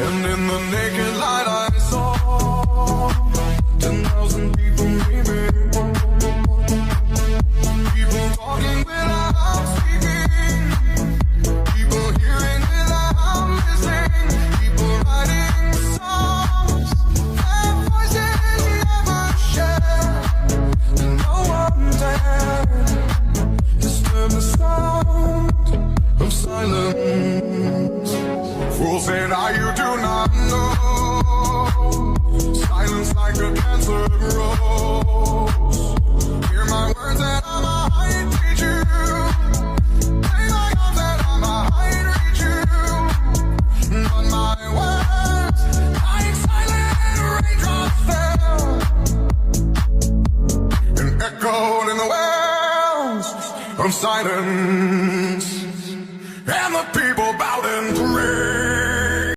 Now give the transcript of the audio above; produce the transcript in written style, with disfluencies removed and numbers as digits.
And in the naked light I saw 10,000 people dreaming, people talking without speaking, people hearing without listening, people writing songs their voices never shared, and no one dared disturb the sound of silence. Fools say now you do not know, silence like a cancer grows. Hear my words that I might reach you, play my arms that I might reach you, but my words like silent raindrops fell and echoed in the wells of silence.